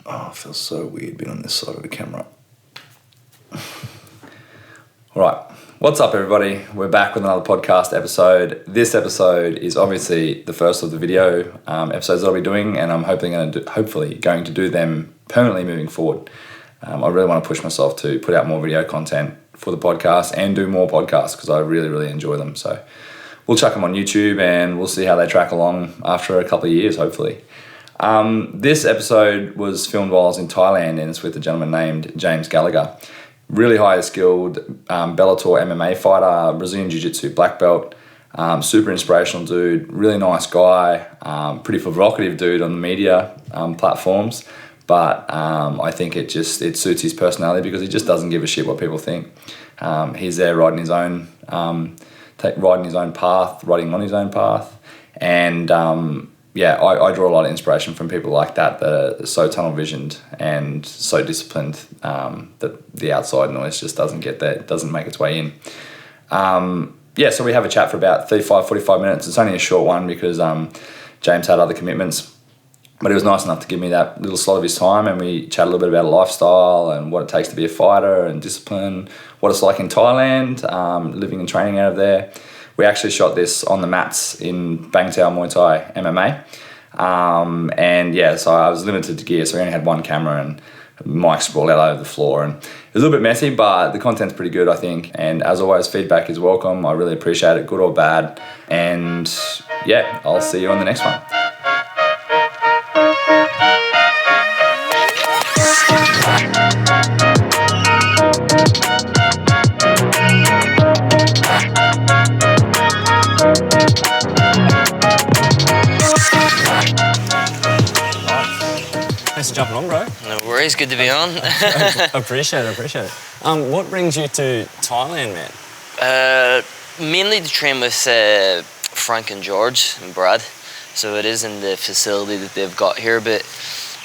Oh, it feels so weird being on this side of the camera. All right, what's up, everybody? We're back with another podcast episode. This episode is obviously the first of the video episodes that I'll be doing, and I'm hopefully going to do them permanently moving forward. I really want to push myself to put out more video content for the podcast and do more podcasts because I really, really enjoy them. So we'll chuck them on YouTube and we'll see how they track along after a couple of years, hopefully. This episode was filmed while I was in Thailand, and it's with a gentleman named James Gallager. Really highly skilled Bellator MMA fighter, Brazilian Jiu-Jitsu black belt, super inspirational dude, really nice guy, pretty provocative dude on the media platforms, but I think it suits his personality because he just doesn't give a shit what people think. He's there riding his own path, riding on his own path, and I draw a lot of inspiration from people like that are so tunnel visioned and so disciplined that the outside noise just doesn't make its way in. So we have a chat for about 45 minutes. It's only a short one because James had other commitments, but he was nice enough to give me that little slot of his time, and we chat a little bit about lifestyle and what it takes to be a fighter and discipline, what it's like in Thailand, living and training out of there. We actually shot this on the mats in Bangtao Muay Thai MMA. So I was limited to gear, so we only had one camera and mics sprawled out over the floor. And it was a little bit messy, but the content's pretty good, I think. And as always, feedback is welcome. I really appreciate it, good or bad. And I'll see you on the next one. Thanks for jumping on, bro. No worries, good to be on. Appreciate it. What brings you to Thailand, man? Mainly to train with Frank and George and Brad. So it is in the facility that they've got here, but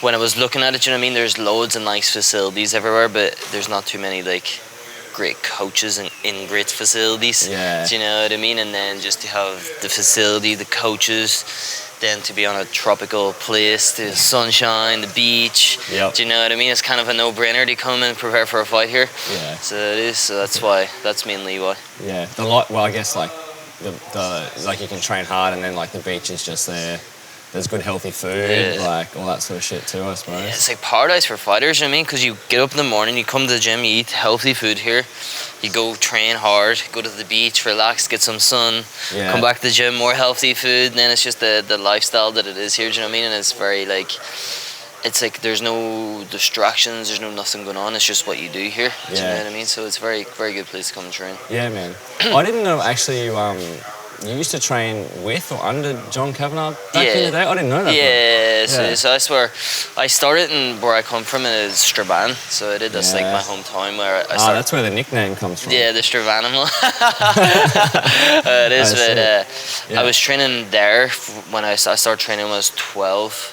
when I was looking at it, you know what I mean, there's loads of nice facilities everywhere, but there's not too many great coaches in great facilities. Yeah. Do you know what I mean? And then just to have the facility, the coaches, then to be on a tropical place, the sunshine, the beach. Yep. Do you know what I mean? It's kind of a no-brainer to come and prepare for a fight here. Yeah. So it is. So that's mainly why. Yeah. I guess the you can train hard, and then the beach is just there. There's good healthy food, all that sort of shit too, I suppose. Yeah, it's like paradise for fighters, you know what I mean? Because you get up in the morning, you come to the gym, you eat healthy food here, you go train hard, go to the beach, relax, get some sun, come back to the gym, more healthy food, and then it's just the lifestyle that it is here, do you know what I mean? And it's very it's like there's no distractions, there's nothing going on, it's just what you do here, do you know what I mean? So it's a very, very good place to come and train. Yeah, man. I didn't know actually you used to train with or under John Kavanagh back in the day? I didn't know that. So that's where I started, and where I come from is Strabane. So I did that's my hometown where I started. That's where the nickname comes from. Yeah, the Strabanimal. It is, I was training there when I started training when I was 12.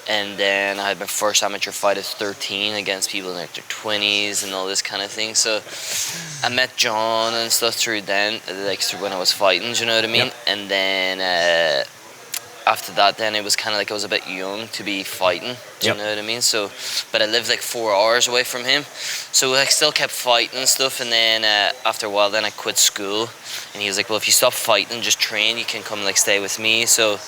And then I had my first amateur fight at 13 against people in their 20s and all this kind of thing. So I met John and stuff through then, through when I was fighting, do you know what I mean? Yep. And then after that, then it was kind of I was a bit young to be fighting, do you know what I mean? So, but I lived 4 hours away from him. So I still kept fighting and stuff. And then after a while, then I quit school. And he was like, well, if you stop fighting, just train, you can come stay with me. So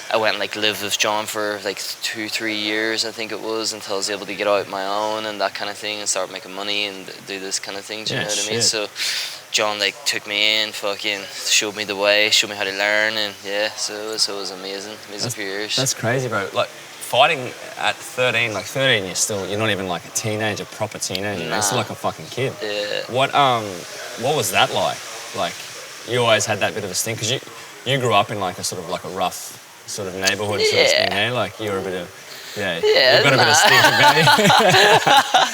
I went live with John for 2-3 years, I think it was, until I was able to get out my own and that kind of thing and start making money and do this kind of thing, do you know what I mean? So John took me in, fucking showed me the way, showed me how to learn, and so it was amazing few years. That's crazy, bro. Fighting at 13, 13 you're not even a teenager, proper teenager, you're still a fucking kid. Yeah. What was that like? You always had that bit of a stink, because you grew up in a sort of a rough sort of neighbourhood sort of thing, hey? You were a bit of, you've got a bit of stink about you.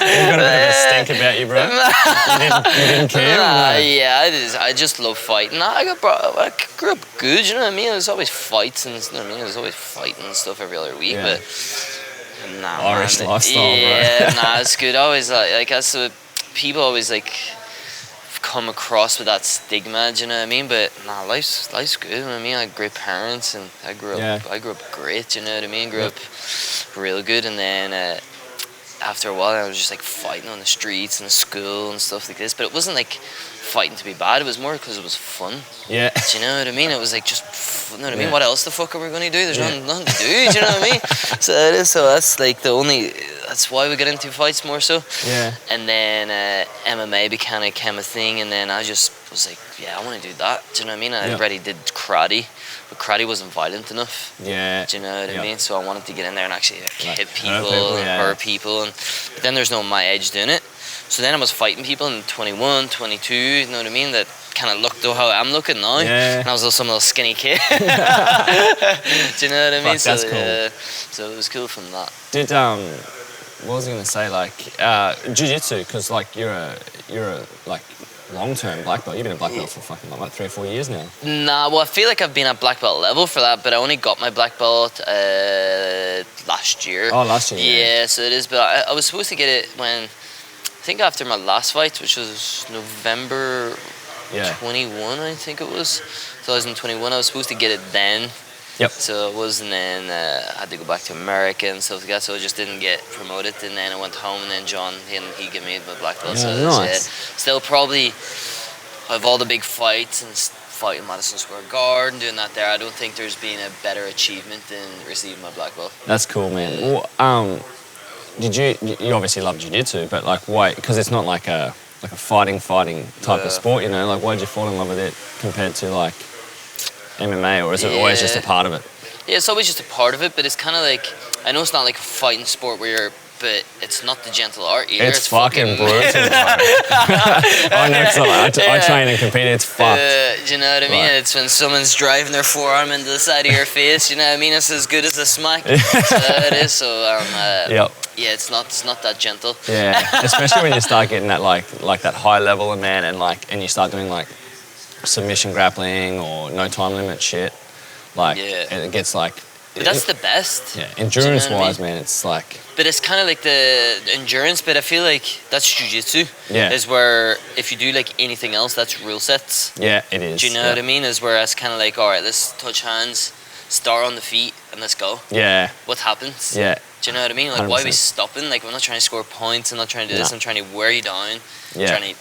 You've got a bit of a stink about you, bro. You didn't care? I just love fighting. I grew up good, you know what I mean? There was always fights and, you know what I mean? There was always fighting and stuff every other week, but Irish lifestyle, bro. Yeah, it's good. I always that's what people always come across with that stigma, do you know what I mean? But life's good, you know what I mean? I had great parents, and I grew up great, you know what I mean? Grew up real good, and then after a while I was just like fighting on the streets and school and stuff like this, but it wasn't like fighting to be bad, it was more because it was fun. Yeah. Do you know what I mean? It was like just, you know what I mean? Yeah. What else the fuck are we going to do? There's nothing to do, do you know what I mean? So it is, so that's like that's why we got into fights more so. Yeah. And then MMA became a thing, and then I just was like, yeah, I want to do that. Do you know what I mean? I already did karate, but karate wasn't violent enough. Yeah. Do you know what I mean? So I wanted to get in there and actually hit people, hurt people, but then there's no my age doing it. So then I was fighting people in 21, 22, you know what I mean? That kind of looked how I'm looking now. Yeah. And I was some little skinny kid. Do you know what I mean? Fuck, that's cool. So it was cool from that. Did what was I gonna say? Like jiu-jitsu, because like you're a like long-term black belt. You've been a black belt for fucking like 3 or 4 years now. Nah, well I feel like I've been at black belt level for that, but I only got my black belt last year. Oh, last year. Yeah, so it is. But I was supposed to get it when, I think after my last fight, which was November 21, I think it was. 2021, I was supposed to get it then. Yep. So it was, and then I had to go back to America and stuff like that, so I just didn't get promoted, and then I went home, and then John, he gave me my black belt. Yeah, So nice. still probably, of all the big fights and fighting Madison Square Garden, doing that there, I don't think there's been a better achievement than receiving my black belt. That's cool, man. Well, did you obviously love jiu-jitsu, but like why? Because it's not like a fighting type of sport, you know. Like, why did you fall in love with it compared to like MMA, or is it always just a part of it? Yeah, it's always just a part of it, but it's kind of like, I know it's not like a fighting sport but it's not the gentle art either. It's fucking brutal. I know it's not. I train and compete. It's fucked. Do you know what I mean? Right. It's when someone's driving their forearm into the side of your face. You know what I mean? It's as good as a smack. So it is. So Yep. yeah, it's not that gentle. Yeah, especially when you start getting that like that high level of man, and you start doing like submission grappling or no time limit shit. Like it gets like. But that's the best. Yeah, endurance you know what I wise, man, it's like. But it's kind of like the endurance, but I feel like that's jiu-jitsu. Yeah. Is where if you do like anything else, that's rule sets. Yeah, it is. Do you know what I mean? Is where it's kind of like, all right, let's touch hands, start on the feet, and let's go. Yeah. What happens? Yeah. Do you know what I mean? Like, 100%. why are we stopping? Like, we're not trying to score points. I'm not trying to do this. I'm trying to wear you down. Yeah. Trying to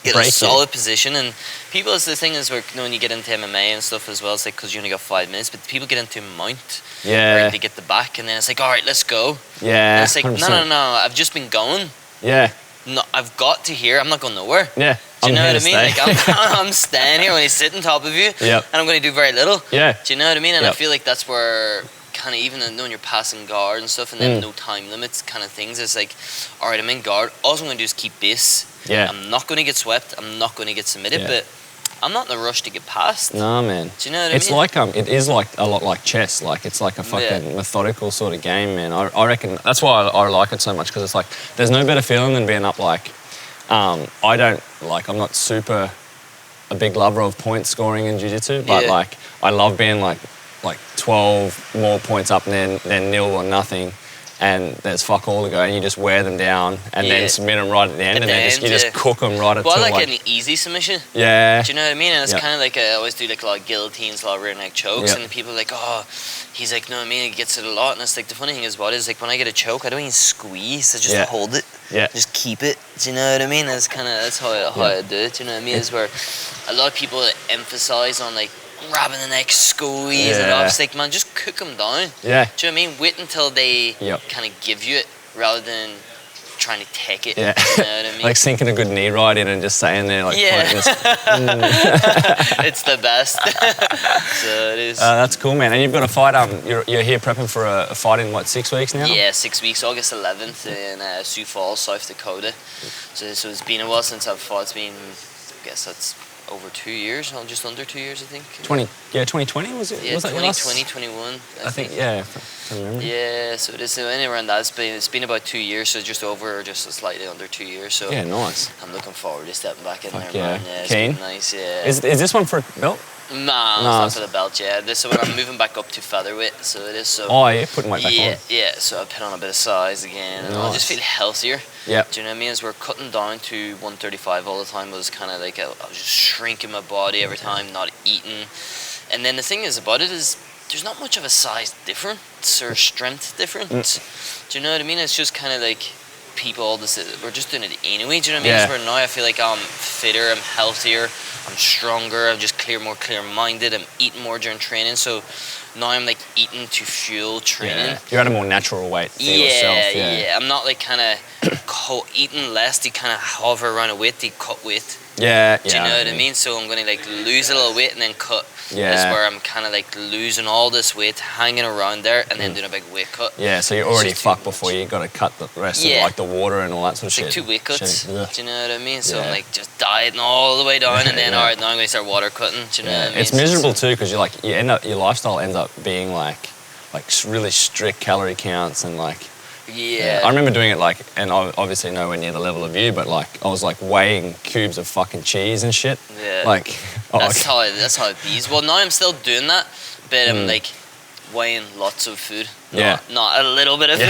get a solid position. And people, the thing is, when you get into MMA and stuff as well, it's like, because you only got 5 minutes, but people get into mount. Yeah. Or they get the back, and then it's like, all right, let's go. Yeah. And it's like, 100%. no, I've just been going. Yeah. No, I've got to here. I'm not going nowhere. Yeah. Do you know what I mean? Stay. Like, I'm standing here when he's sitting on top of you, Yep. and I'm going to do very little. Yeah. Do you know what I mean? And I Yep. feel like that's where kind of, even knowing you're passing guard and stuff, and then no time limits kind of things, it's like, all right, I'm in guard. All I'm going to do is keep base. Yeah. I'm not going to get swept. I'm not going to get submitted, Yeah. but I'm not in a rush to get past. Nah, man. Do you know what I It's mean? like it is like a lot like chess. Like it's like a fucking methodical sort of game, man. I reckon that's why I like it so much, because it's like there's no better feeling than being up. Like I'm not super a big lover of point scoring in jiu-jitsu, but like I love being like 12 more points up than nil or nothing, and there's fuck all to go, and you just wear them down and then submit them right at the end, and then you just cook them right Well, until I like an easy submission. Yeah. Do you know what I mean? And it's Yep. kind of like I always do like a lot of guillotines, a lot of rear neck chokes, Yep. and people are like, oh, he's like, no, I mean, he gets it a lot. And it's like, the funny thing is, like when I get a choke, I don't even squeeze, I just hold it. Yeah. Just keep it. Do you know what I mean? That's how I do it. Do you know what I mean? Is where a lot of people emphasize on like grabbing the neck, squeeze it off. It's like, man, just cook them down. Yeah. Do you know what I mean? Wait until they Yep. kind of give you it rather than trying to take it. Yeah. You know what I mean? Like sinking a good knee right in and just staying there like Yeah. floating. It's the best. So it is. That's cool, man. And you've got a fight. You're here prepping for a fight in what, 6 weeks now? Yeah, 6 weeks, August 11th in Sioux Falls, South Dakota. So it's been a while since I've fought. It's been, I guess that's over 2 years, just under 2 years, I think. 2020 was it? Yeah, was that your 2020, last? 21. I think, yeah, if I remember. Yeah, so it is anywhere around that. It's been about 2 years, so just slightly under 2 years. So Yeah, nice. I'm looking forward to stepping back in Fuck there, yeah. man. Yeah, it's Keen? been nice, yeah. Is this one for a belt? Nah, it's not for the belt, yeah. This is when I'm moving back up to featherweight, so it is. So Oh, yeah, putting weight back yeah, on. yeah. So I put on a bit of size again, and I'll just Nice. feel healthier. Yeah. Do you know what I mean? As we're cutting down to 135 all the time, was kind of like I was just shrinking my body every time, not eating. And then the thing is about it is there's not much of a size difference or strength difference. Do you know what I mean? It's just kind of like people, all this, we're just doing it anyway. Do you know what I mean? Where now I feel like I'm fitter, I'm healthier, I'm stronger, I'm just more clear-minded. I'm eating more during training, so now I'm like eating to fuel training. Yeah. You're at a more natural weight for yourself. Yeah. I'm not like kind of eating less to kind of hover around a weight to cut weight. Yeah. Do you know what I mean? So I'm going to like lose a little weight and then cut. Yeah. That's where I'm kind of like losing all this weight, hanging around there, and then doing a big weight cut. Yeah, so you're already fucked before you got to cut the rest of like the water and all that sort of it's shit. Like 2 weight cuts. Do you know what I mean? So Yeah. I'm like just dieting all the way down, and then all right, now I'm going to start water cutting. Do you know what I mean? It's miserable too because you're like your lifestyle ends up being like really strict calorie counts and like. Yeah. I remember doing it like, and obviously nowhere near the level of you, but like I was like weighing cubes of fucking cheese and shit. Yeah. Like. That's how it be. Well, now I'm still doing that, but I'm like weighing lots of food. Not a little bit of food.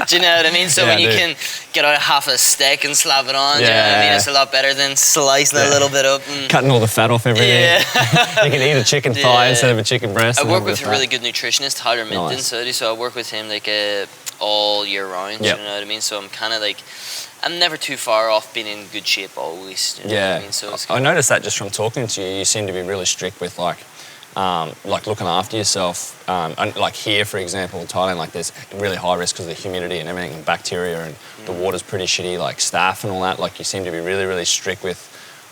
Do you know what I mean? So when you can get out half a steak and slap it on, do you know what I mean? It's a lot better than slicing a little bit up. And cutting all the fat off everything. Yeah. You can eat a chicken thigh instead of a chicken breast. I work with a really good nutritionist, Tyler Minton, so I work with him like all year round. You know what I mean? So I'm kind of like, I'm never too far off being in good shape always. You know what I mean? So I noticed that just from talking to you. You seem to be really strict with like looking after yourself. And like here, for example, in Thailand, like there's really high risk because of the humidity and everything, and bacteria, and the water's pretty shitty. Like staff and all that. Like you seem to be really, really strict with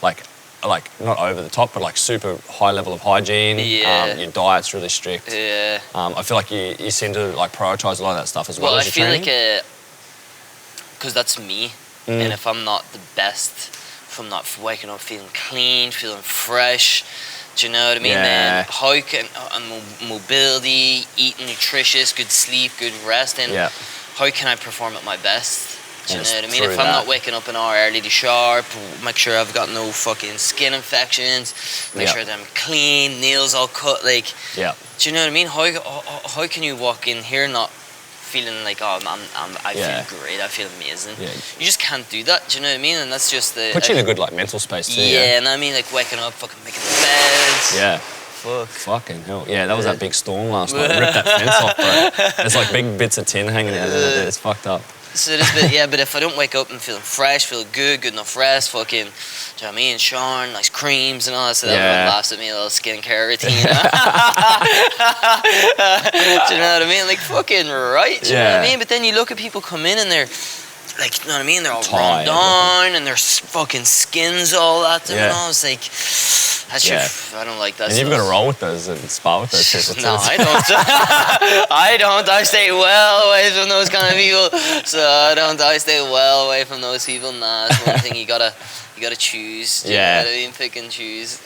like not over the top, but like super high level of hygiene. Your diet's really strict. Yeah. I feel like you seem to like prioritize a lot of that stuff as well. Well, as I feel training. like because that's me, and if I'm not the best, if I'm not waking up feeling clean, feeling fresh, do you know what I mean? Yeah. Then how can mobility, eating nutritious, good sleep, good rest, and how can I perform at my best? Do you know what I mean? If I'm not waking up an hour early to shower, make sure I've got no fucking skin infections, make sure that I'm clean, nails all cut, like. Yeah. Do you know what I mean? How can you walk in here not feeling like I feel great, I feel amazing. Yeah. You just can't do that. Do you know what I mean? And that's just the. Put you in a good like mental space too. Yeah, and I mean like waking up, fucking making the beds. Yeah. Fucking hell. Yeah, that was that big storm last night. Ripped that fence off, bro. There's like big bits of tin hanging out there. It's fucked up. So it is, but if I don't wake up and feeling fresh, feeling good enough rest, fucking, do you know what I mean? Showering, nice creams and all that, so everyone laughs at me, a little skincare routine. Do you know what I mean? Like, fucking right, do you know what I mean? But then you look at people come in and they're, like, you know what I mean? They're all run down and their fucking skin's all that. And I was like, that's I don't like that. And you've got to roll with those and spar with those people too. No, I don't. I don't. I stay well away from those kind of people. So I stay well away from those people. Nah, that's one thing you gotta choose. Do you know what I mean? Pick and choose.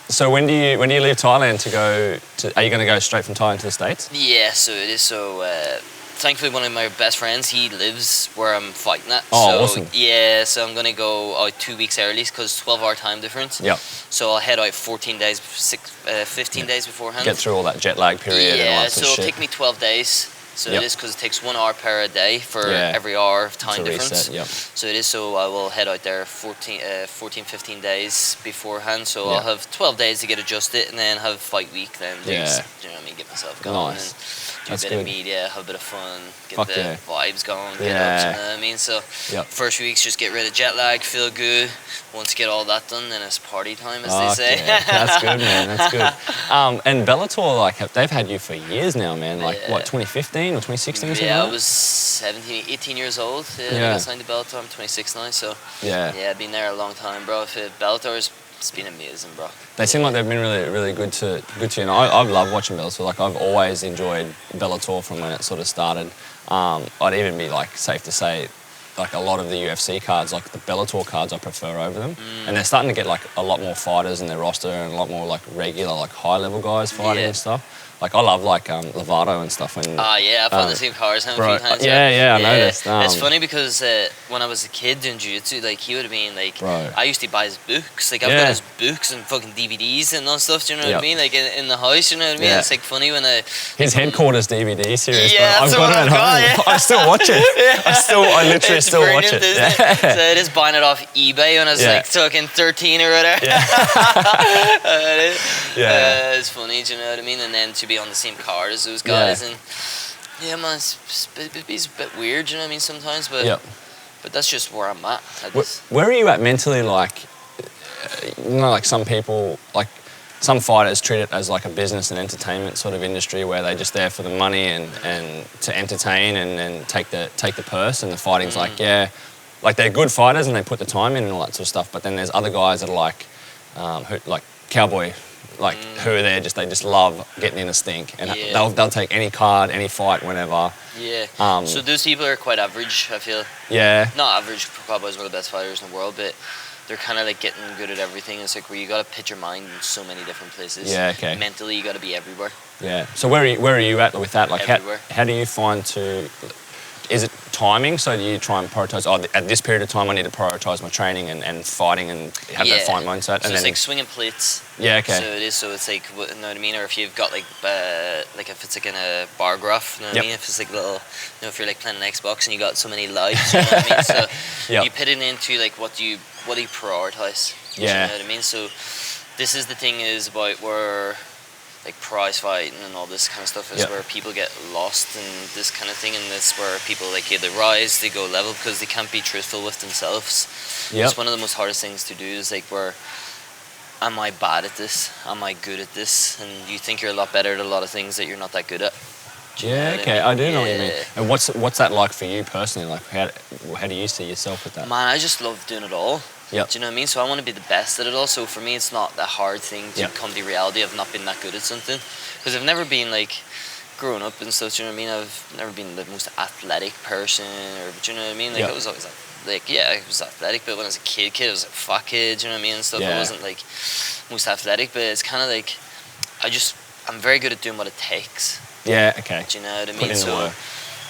So when do you leave Thailand to go to? Are you going to go straight from Thailand to the States? Yeah. So it is. So. Thankfully, one of my best friends, he lives where I'm fighting at. Oh, awesome. Yeah, so I'm going to go out 2 weeks early because 12-hour time difference. Yep. So I'll head out 15 days beforehand. Get through all that jet lag period and all that sort of shit. So it'll take me 12 days. So it is because it takes 1 hour per day for every hour of time difference. So it is, so I will head out there 14, 15 days beforehand. So I'll have 12 days to get adjusted and then have fight week then. Do you know what I mean? Get myself going. Nice. Do a bit of media, have a bit of fun, get the vibes going, get up, you know what I mean? So first few weeks just get rid of jet lag, feel good. Once you get all that done, then it's party time, as they say. That's good, man, that's good. And Bellator, like, they've had you for years now, man. Like, what, 2015 or 2016 or something? Yeah, I was 18 years old. I got signed to Bellator. I'm 26 now, so I've been there a long time, bro. Bellator's it's been amazing, bro. They seem like they've been really, really good to you. And I've loved watching Bellator. Like I've always enjoyed Bellator from when it sort of started. I'd even be like safe to say, like a lot of the UFC cards, like the Bellator cards, I prefer over them. And they're starting to get like a lot more fighters in their roster and a lot more like regular, like high level guys fighting and stuff. Like I love like Lovato and stuff. When I've fought the same cars him a few times. I noticed. It's funny because when I was a kid doing jiu-jitsu, like he would have been like, I used to buy his books. Like I've got his books and fucking DVDs and all stuff. Do you know what I mean? Like in the house, you know what I mean? It's like funny when his headquarters DVD series. Yeah, I've got it at home. I still watch it. I literally still watch it. So I just buying it off eBay when I was like talking 13 or whatever. It's funny, do you know what I mean? And then to be on the same card as those guys and Yeah, man, it's a bit weird, you know what I mean, sometimes, but Yep. but that's just where I'm at. Where are you at mentally? Like, like some people, like some fighters treat it as like a business and entertainment sort of industry where they're just there for the money and to entertain and take the purse, and the fighting's like, yeah, like they're good fighters and they put the time in and all that sort of stuff. But then there's other guys that are like, who, like Cowboy, like who are there they just love getting in a stink, and they'll take any card, any fight, whenever. Yeah. So those people are quite average, I feel. Yeah. Not average. Cowboy's one of the best fighters in the world, but they're kind of like getting good at everything. It's like where you got to put your mind in so many different places. Yeah. Okay. Mentally, you got to be everywhere. Yeah. So where are you at with that? Like Everywhere. how do you find to? Is it timing? So do you try and prioritise? Oh, at this period of time, I need to prioritise my training and fighting and have that fight mindset. So and it's then like swinging plates. Yeah. Okay. So it is. So it's like, you know what I mean? Or if you've got like if it's like in a bar graph, you know what I mean? If it's like little, you know, if you're like playing an Xbox and you got so many lives, you know what I mean? So you put it into like what do you prioritise? Yeah. You know what I mean? So this is the thing is about where like prize fighting and all this kind of stuff is where people get lost in this kind of thing, and that's where people like either rise, they go level because they can't be truthful with themselves. It's one of the most hardest things to do is like where am I bad at this? Am I good at this? And you think you're a lot better at a lot of things that you're not that good at. Yeah, okay, I do know what you mean. And what's that like for you personally? Like how do you see yourself with that? Man, I just love doing it all. Yep. Do you know what I mean? So I want to be the best at it all. So for me, it's not a hard thing to come to the reality of not being that good at something. Because I've never been like, growing up and stuff, do you know what I mean? I've never been the most athletic person, or do you know what I mean? Like I was always like, I was athletic, but when I was a kid, I was like, fuck it, do you know what I mean? And stuff. I wasn't like most athletic, but it's kind of like, I'm very good at doing what it takes. Yeah, okay. Do you know what I mean? So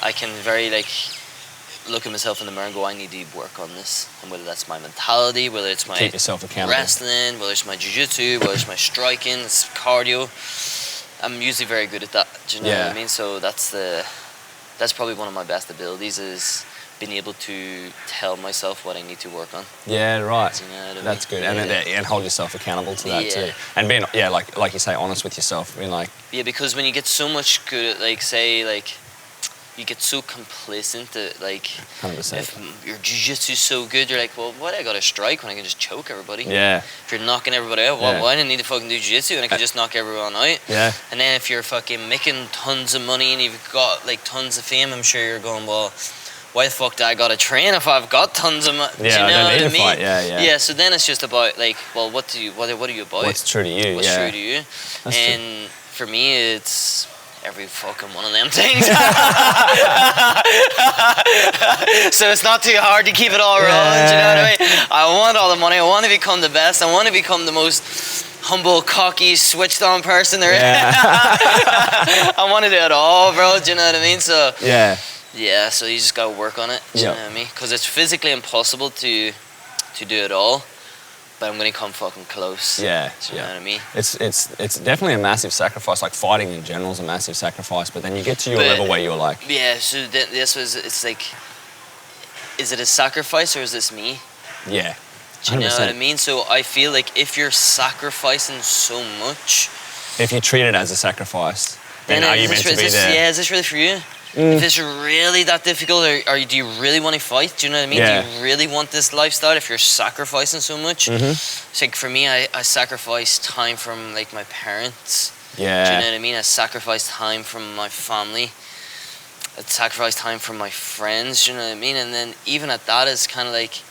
I can very like look at myself in the mirror and go, I need to work on this. And whether that's my mentality, whether it's my keep yourself accountable. Wrestling, whether it's my jiu-jitsu, whether it's my striking, it's cardio. I'm usually very good at that. Do you know what I mean? So that's probably one of my best abilities is being able to tell myself what I need to work on. Yeah, right. Do you know what I mean? That's good. And hold yourself accountable to that too. And being like you say, honest with yourself. Being like because when you get so much good at like say like you get so complacent that like 100%. If your jiu-jitsu's so good, you're like, well, why do I gotta strike when I can just choke everybody? Yeah. If you're knocking everybody out, well, why do I need to fucking do jiu-jitsu when I can just knock everyone out? Yeah. And then if you're fucking making tons of money and you've got like tons of fame, I'm sure you're going, well, why the fuck do I gotta train if I've got tons of money? Yeah, do you know I don't need to fight. Yeah, so then it's just about like, well, what are you about? What's true to you? What's true to you? That's true. For me, it's every fucking one of them things. So it's not too hard to keep it all rolling, do you know what I mean? I want all the money, I want to become the best, I want to become the most humble, cocky, switched on person there is. I want to do it all, bro, do you know what I mean? So yeah, so you just gotta work on it, do you know what I mean? Because it's physically impossible to do it all. But I'm gonna come fucking close. Yeah, do you know what I mean? It's definitely a massive sacrifice. Like fighting in general is a massive sacrifice. But then you get to your level where you're like, so it's like, is it a sacrifice or is this me? Yeah. 100%. Do you know what I mean? So I feel like if you're sacrificing so much, if you treat it as a sacrifice, then are you meant to be there? Yeah, is this really for you? If it's really that difficult, or do you really want to fight? Do you know what I mean? Yeah. Do you really want this lifestyle if you're sacrificing so much? It's like for me, I sacrifice time from like my parents. Yeah. Do you know what I mean? I sacrifice time from my family. I sacrifice time from my friends. Do you know what I mean? And then even at that, it's kind of like,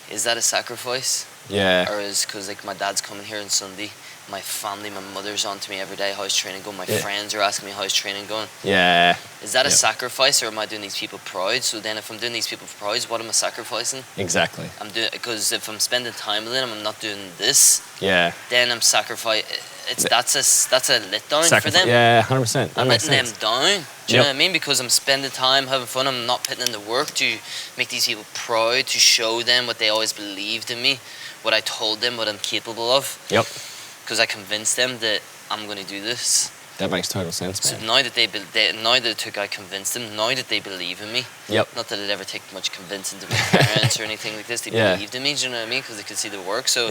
is that a sacrifice? Yeah. Or is because like my dad's coming here on Sunday. My family, my mother's on to me every day, how's training going? My friends are asking me how's training going. Yeah. Is that a sacrifice, or am I doing these people proud? So then if I'm doing these people proud, what am I sacrificing? Exactly. I'm doing, because if I'm spending time with them, I'm not doing this. Yeah. Then I'm sacrificing. That's a letdown for them. Yeah, 100%. I'm letting them down. Do you know what I mean? Because I'm spending time having fun. I'm not putting in the work to make these people proud, to show them what they always believed in me, what I told them, what I'm capable of. Yep. Because I convinced them that I'm going to do this. That makes total sense, man. So now that I convinced them, now that they believe in me. Yep. Not that it ever took much convincing to my parents or anything like this. They believed in me, do you know what I mean? Because they could see the work. So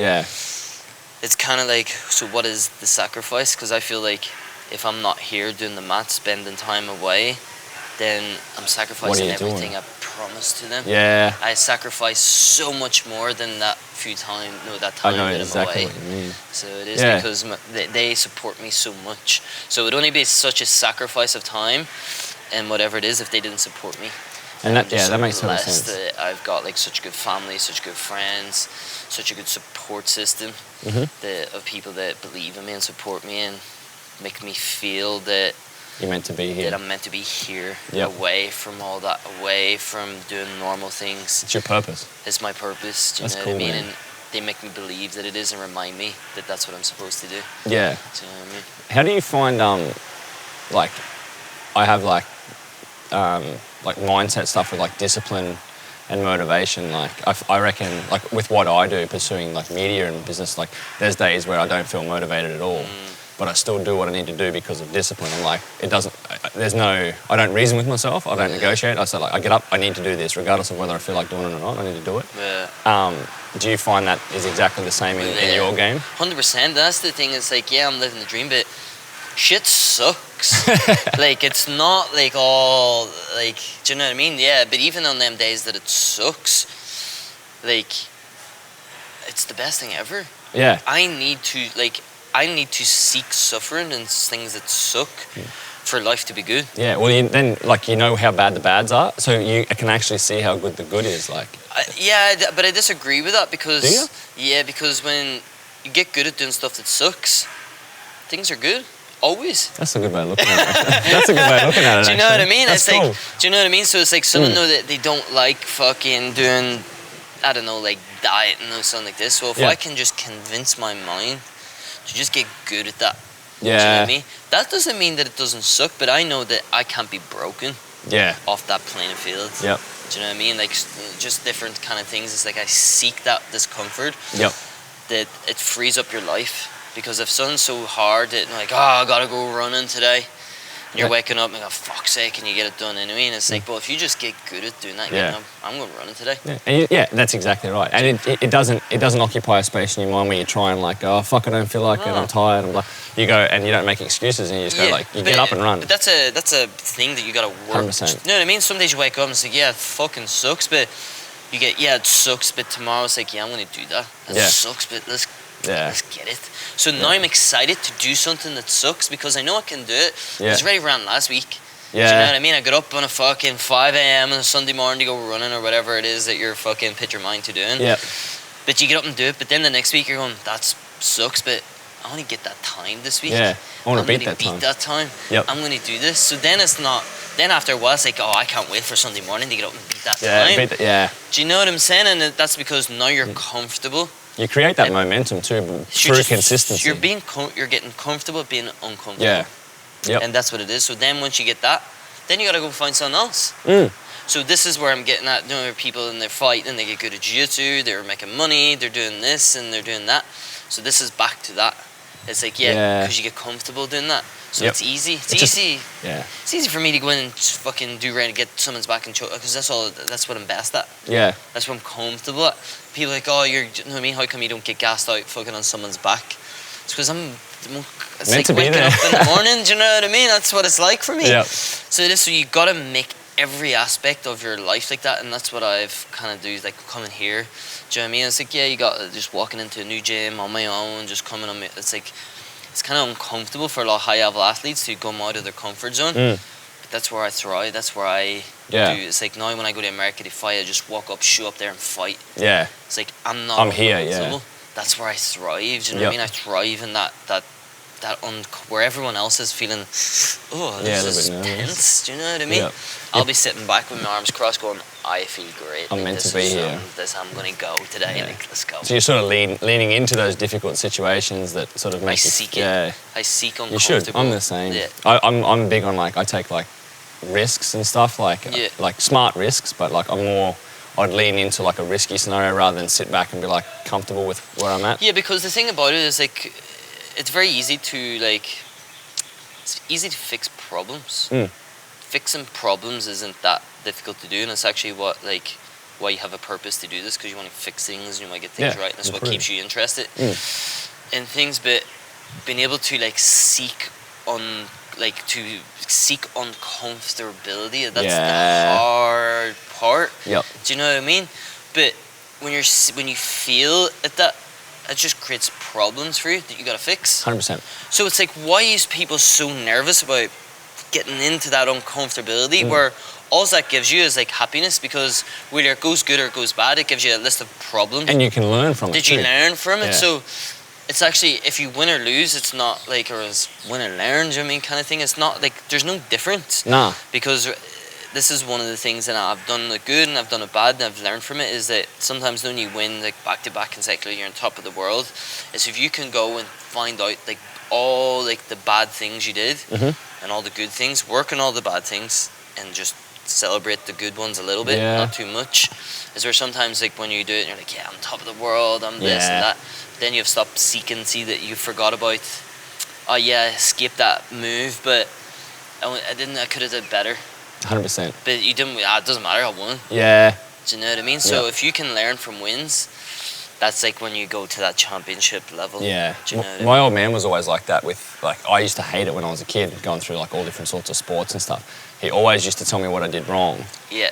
it's kind of like, so what is the sacrifice? Because I feel like if I'm not here doing the mat, spending time away, then I'm sacrificing everything I promised to them. Yeah. I sacrifice so much more than that time I know that exactly I'm away. what you mean. So it is because they support me so much. So it would only be such a sacrifice of time and whatever it is if they didn't support me. And that makes total sense. That I've got like such good family, such good friends, such a good support system of people that believe in me and support me and make me feel that you're meant to be here. That I'm meant to be here, away from all that, away from doing normal things. It's your purpose. It's my purpose. Do you know what I mean? Man. And they make me believe that it is and remind me that that's what I'm supposed to do. Yeah. Do you know what I mean? How do you find like I have like mindset stuff with like discipline and motivation? Like I reckon like with what I do, pursuing like media and business, like there's days where I don't feel motivated at all. But I still do what I need to do because of discipline. I'm like, I don't reason with myself. I don't negotiate. I say like, I get up, I need to do this, regardless of whether I feel like doing it or not. I need to do it. Yeah. Do you find that is exactly the same in your game? 100%. That's the thing. It's like, I'm living the dream, but shit sucks. Like, it's not like all, like, do you know what I mean? Yeah, but even on them days that it sucks, like, it's the best thing ever. Yeah. I need to seek suffering and things that suck for life to be good. Yeah, well, then you know how bad the bads are, so you can actually see how good the good is. Like, but I disagree with that because do you? Yeah, because when you get good at doing stuff that sucks, things are good. Always. That's a good way of looking at it. That's a good way of looking at it. Do you know what I mean? That's it's cool. like, do you know what I mean? So it's like someone know that they don't like fucking doing, I don't know, like dieting or something like this. So if I can just convince my mind to just get good at that. Yeah. Do you know what I mean? That doesn't mean that it doesn't suck, but I know that I can't be broken. Yeah. Off that playing field. Yep. Do you know what I mean? Like just different kind of things. It's like I seek that discomfort. Yep. That it frees up your life. Because if something's so hard that like, I gotta go running today, and you're waking up and oh fuck's sake, and you get it done anyway, and it's like, well, if you just get good at doing that, I'm going running today. Yeah, that's exactly right. And it doesn't occupy a space in your mind where you try and like, oh fuck, I don't feel like it, I'm tired. I'm like, you go and you don't make excuses, and you just go like, you get up and run. But that's a thing that you gotta work. 100%. You know what I mean? Some days you wake up and it's like, it fucking sucks, but you get, it sucks, but tomorrow it's like, I'm gonna do that. It sucks, but let's get it. So now I'm excited to do something that sucks because I know I can do it. I was ready to run last week. Yeah. Do you know what I mean? I got up on a fucking 5 a.m. on a Sunday morning to go running or whatever it is that you're fucking put your mind to doing. Yeah. But you get up and do it, but then the next week you're going, that sucks, but I want to get that time this week. Yeah. I want to beat that time. Yep. I'm going to do this. So then it's not, then after a while it's like, I can't wait for Sunday morning to get up and beat that time. Do you know what I'm saying? And that's because now you're comfortable. You create that momentum too through consistency. You're getting comfortable being uncomfortable. Yeah. Yep. And that's what it is. So then once you get that, then you got to go find something else. So this is where I'm getting at. You know, people and they're fighting, they get good at jiu-jitsu, they're making money, they're doing this and they're doing that. So this is back to that. It's like, because you get comfortable doing that. So it's easy. It's easy. It's easy for me to go in and just fucking do right and get someone's back and choke because that's what I'm best at. Yeah. That's what I'm comfortable at. People are like, you know what I mean? How come you don't get gassed out fucking on someone's back? It's because it's meant like to be waking there. up in the morning, do you know what I mean? That's what it's like for me. Yeah. So you gotta make every aspect of your life like that, and that's what I've kind of do, like coming here. Do you know what I mean? It's like, you got just walking into a new gym on my own, just coming on. It's like, it's kind of uncomfortable for a lot of high-level athletes to come out of their comfort zone. But that's where I thrive. That's where I do. It's like now when I go to America to fight, I just walk up, shoot up there and fight. Yeah. It's like I'm here. Yeah. That's where I thrive. Do you know what I mean? I thrive in that where everyone else is feeling, this is tense. Do you know what I mean? Yeah. I'll be sitting back with my arms crossed, going, I feel great. I'm meant to be here. I'm going to go today. Yeah. Like, let's go. So you're sort of leaning into those difficult situations that sort of make I seek uncomfortable. You should. I'm the same. Yeah. I'm big on I take risks and stuff like smart risks, but I'd lean into a risky scenario rather than sit back and be comfortable with where I'm at. Yeah, because the thing about it is it's very easy to it's easy to fix problems. Fixing problems isn't that difficult to do, and it's actually why you have a purpose to do this, because you want to fix things and you want to get things right, and that's what keeps you interested in things. But being able to seek like to seek uncomfortability. That's the hard part. Yep. Do you know what I mean? But when you feel it just creates problems for you that you gotta fix. 100%. So it's like, why is people so nervous about getting into that uncomfortability where all that gives you is like happiness, because whether it goes good or it goes bad, it gives you a list of problems. And you can learn from it. Did you too. learn from it? Yeah. So it's actually, if you win or lose, it's not like, or as win or learn, do you know what I mean, kind of thing. It's not like, there's no difference. Nah. Because this is one of the things that I've done it good and I've done it bad and I've learned from it, is that sometimes when you win like back-to-back consecutively, you're on top of the world, is if you can go and find out like all like the bad things you did and all the good things, work on all the bad things and just celebrate the good ones a little bit, not too much. Is where sometimes like when you do it and you're like, yeah, I'm top of the world, I'm this and that, then you've stopped seeking, see that you forgot about, oh yeah, I escaped that move, but I could have done better. 100%. But you didn't, it doesn't matter, I won. Yeah. Do you know what I mean? So if you can learn from wins, that's like when you go to that championship level. Yeah. Do you know what I My old man was always like that with, like, I used to hate it when I was a kid, going through like all different sorts of sports and stuff. He always used to tell me what I did wrong. Yeah.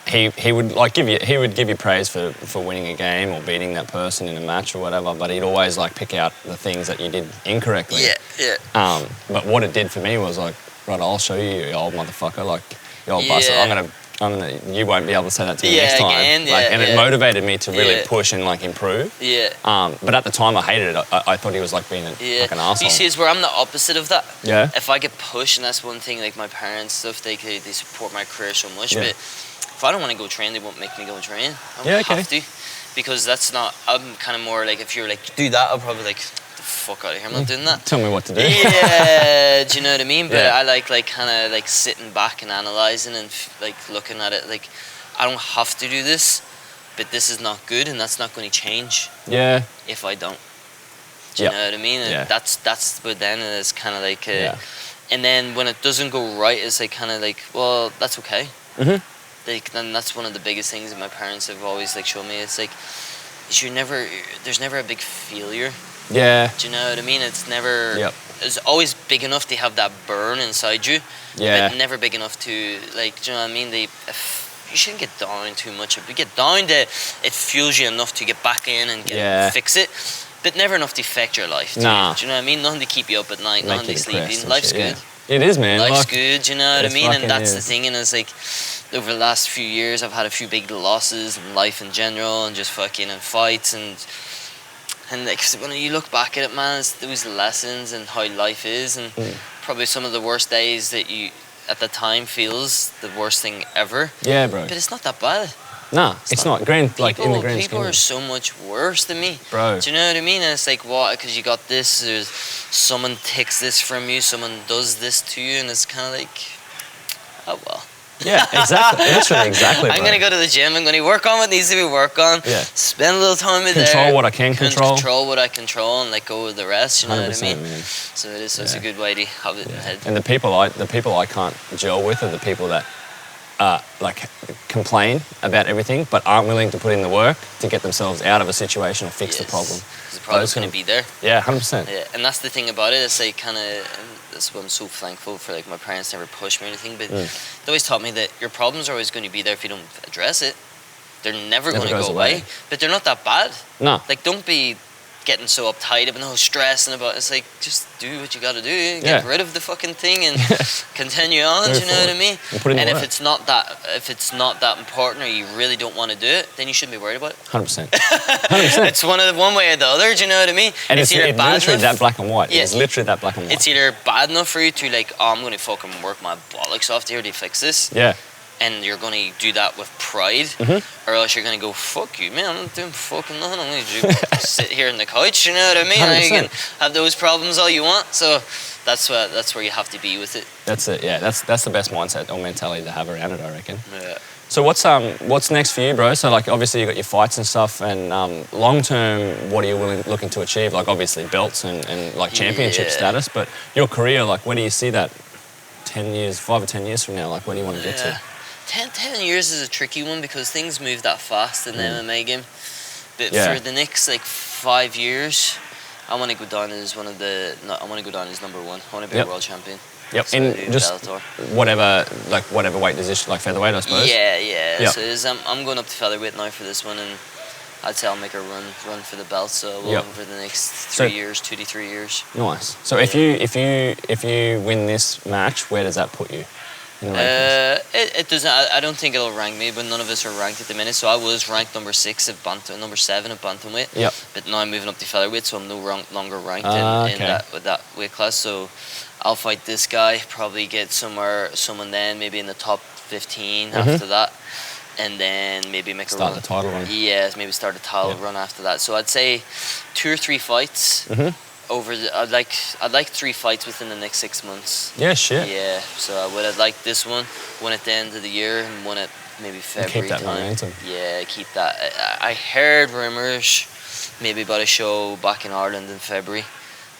He would like give you praise for winning a game or beating that person in a match or whatever, but he'd always like pick out the things that you did incorrectly. Yeah. But what it did for me was like, right, I'll show you, you old motherfucker, like, you old bastard, I'm gonna, you won't be able to say that to me next time. Again, and it motivated me to really push and like improve. Yeah. But at the time I hated it. I thought he was like being like an asshole. You see, it's where I'm the opposite of that. Yeah. If I get pushed, and that's one thing, like my parents stuff, they support my career so much, but if I don't want to go train, they won't make me go train. I won't have to, because that's not, I'm kind of more like, if you're like, do that, I'll probably like, the fuck out of here, I'm not doing that. Tell me what to do. Yeah, do you know what I mean? But I like kind of like sitting back and analysing and like looking at it like, I don't have to do this, but this is not good and that's not going to change. Yeah. If I don't. Do you know what I mean? And that's but then it's kind of like, and then when it doesn't go right, it's like kind of like, well, that's okay. Like, then that's one of the biggest things that my parents have always like shown me. It's like, there's never a big failure. Yeah. Do you know what I mean? It's never, it's always big enough to have that burn inside you, but never big enough to, like, do you know what I mean? You shouldn't get down too much. If you get down, it fuels you enough to get back in and fix it, but never enough to affect your life. Nah. Do you know what I mean? Nothing to keep you up at night, nothing to sleep in. Life's good. It is, man. Life's good, you know what I mean? And that's the thing, and it's like, over the last few years, I've had a few big losses in life in general, and just fucking in fights, and like, when you look back at it, man, it's those lessons and how life is, and probably some of the worst days that you, at the time, feels the worst thing ever. Yeah, bro. But it's not that bad. Nah, it's not. Like, in the grand scheme. People are so much worse than me. Bro. Do you know what I mean? And it's like, what? Because you got this, there's someone takes this from you, someone does this to you, and it's kind of like, oh, well. Yeah, exactly. Literally, exactly. I'm going to go to the gym. I'm going to work on what needs to be worked on. Yeah. Spend a little time in there. Control what I can control. Control what I control and let go of the rest. You know what I mean? Man. So it is such a good way to have it in the head. And the people I can't gel with are the people that like complain about everything, but aren't willing to put in the work to get themselves out of a situation or fix the problem. The problem's going to be there. Yeah, 100%. Yeah, and that's the thing about it. It's like kind of, that's what I'm so thankful for. Like, my parents never pushed me or anything, but they always taught me that your problems are always going to be there if you don't address it. They're never going to go away, but they're not that bad. No. Like, don't be getting so uptight about no stressing about it. It's like, just do what you got to do. Get rid of the fucking thing and continue on. Do you know what I mean? And if it's not that important, or you really don't want to do it, then you shouldn't be worried about it. 100%. 100%. It's one way or the other. Do you know what I mean? And it's literally that black and white. Yeah. It's literally that black and white. It's either bad enough for you to like, oh, I'm going to fucking work my bollocks off here to fix this. Yeah. And you're going to do that with pride, or else you're going to go, fuck you, man, I'm not doing fucking nothing. I'm going to sit here on the couch, you know what I mean? 100%. You can have those problems all you want. So that's where you have to be with it. That's it, yeah. That's the best mindset or mentality to have around it, I reckon. Yeah. So what's next for you, bro? So, like, obviously you got your fights and stuff, and long term, what are you looking to achieve? Like, obviously belts and like championship status, but your career, like, where do you see that 5 or 10 years from now? Like, where do you want to get to? 10 years is a tricky one because things move that fast in the MMA game. But for the next like 5 years, I want to go down as one of the. No, I want to go down as number 1. I want to be a world champion. Yep, So in just Bellator. whatever weight position, like featherweight, I suppose. Yeah. Yep. So I'm going up to featherweight now for this one, and I'd say I'll make a run for the belt. So over the next 2 to 3 years. Nice. So if you win this match, where does that put you? In the rankings? It doesn't. I don't think it'll rank me, but none of us are ranked at the minute. So I was ranked number 6 at number 7 at bantamweight. Yep. But now I'm moving up to featherweight, so I'm no longer ranked in that weight class. So I'll fight this guy, probably get someone then maybe in the top 15 after that, and then maybe make start a run. the title run. Yeah, maybe start a title run after that. So I'd say 2 or 3 fights. I'd like 3 fights within the next 6 months. Yeah, shit. Yeah, so I would have liked this one at the end of the year, and one at maybe February. Keep that time. momentum. Yeah, keep that. I heard rumours maybe about a show back in Ireland in February.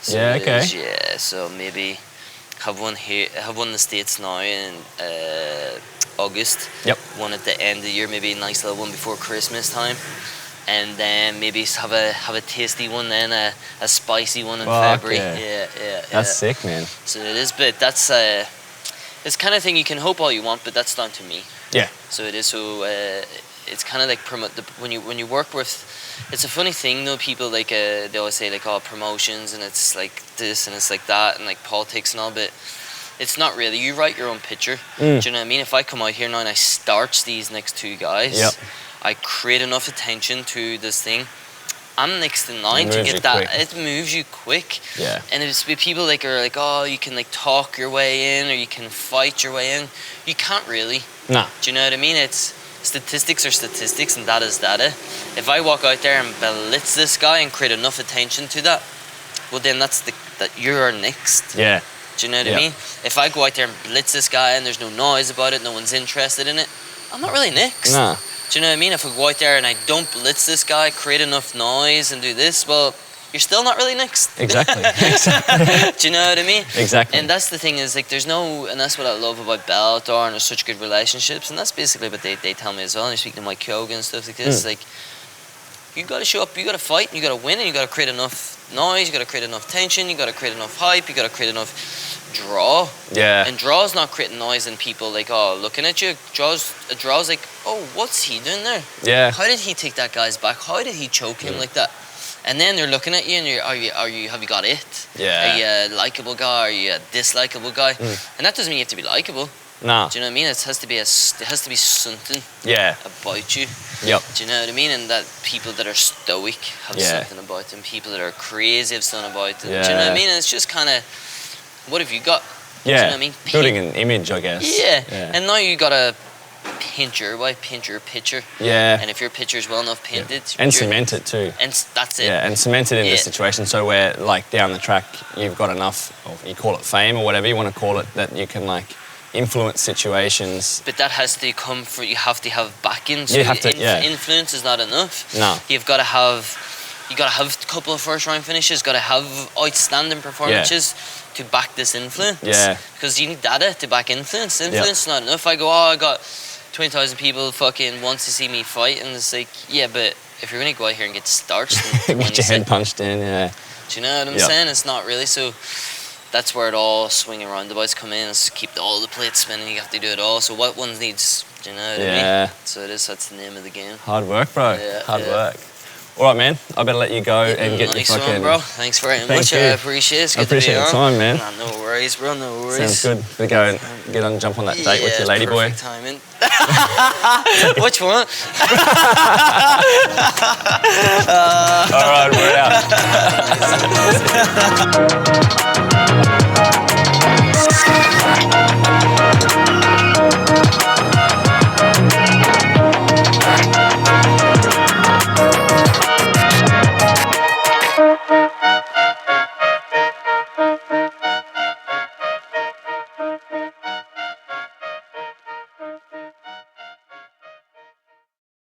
So yeah, okay. So maybe have one here, have one in the States now in August. Yep. One at the end of the year, maybe a nice little one before Christmas time. And then maybe have a tasty one then, a spicy one in February. Yeah. That's sick, man. So it is, but that's it's kind of thing you can hope all you want, but that's down to me. Yeah. So it is. So it's kind of like when you work with. It's a funny thing though. People like they always say like, oh, promotions, and it's like this and it's like that, and like politics and all, but it's not really. You write your own picture. Do you know what I mean? If I come out here now and I starch these next 2 guys, I create enough attention to this thing, I'm next in line to get that. Quick. It moves you quick. Yeah. And it's with people like are like, oh, you can like talk your way in or you can fight your way in. You can't really. No. Do you know what I mean? It's statistics are statistics and data is data. If I walk out there and blitz this guy and create enough attention to that, well then that you're next. Yeah. Do you know what I mean? If I go out there and blitz this guy and there's no noise about it, no one's interested in it, I'm not really next. No. Do you know what I mean? If I go out there and I don't blitz this guy, create enough noise and do this, well, you're still not really next. Exactly. Do you know what I mean? Exactly. And that's the thing is like and that's what I love about Bellator, and there's such good relationships, and that's basically what they tell me as well. And you speak to Mike Kyoga and stuff like this, like you got to show up, you got to fight, and you got to win, and you got to create enough noise, you got to create enough tension, you got to create enough hype, you got to create enough draw. Yeah. And draw's not creating noise and people like, oh, looking at you. A draw's like, oh, what's he doing there? Yeah. How did he take that guy's back? How did he choke him like that? And then they're looking at you and have you got it? Yeah. Are you a likable guy? Are you a dislikable guy? And that doesn't mean you have to be likable. No. Do you know what I mean? It has to be something about you. Yep. Do you know what I mean? And that people that are stoic have something about them. People that are crazy have something about them. Yeah. Do you know what I mean? And it's just kind of, what have you got? Yeah. Do you know what I mean? Building an image, I guess. Yeah. Yeah. And now you gotta paint your picture. Yeah. And if your picture's well enough painted, and cement it too. And that's it. Yeah, and cement it in the situation so where like down the track you've got enough, or you call it fame or whatever you want to call it, that you can like influence situations. But that has to come for, you have to have backing. So you have to, influence is not enough. No. You gotta have a couple of first round finishes, gotta have outstanding performances to back this influence. Yeah. Because you need data to back influence. Influence is not enough. I go, I got 20,000 people fucking wants to see me fight, and it's like, yeah, but if you're gonna go out here and get starched and get your head punched in, do you know what I'm saying? It's not really. So that's where it all swinging roundabouts come in, is keep all the plates spinning. You have to do it all. So what one needs, do you know what I mean? So that's the name of the game. Hard work, bro. Hard work. All right, man. I better let you go and get your fucking... One, bro. Thanks very much. I appreciate it. It's good I appreciate to be the time, man. Nah, no worries, bro. No worries. Sounds good. We go and get on, jump on that date with your lady boy. Perfect timing. Which one? All right, we're out.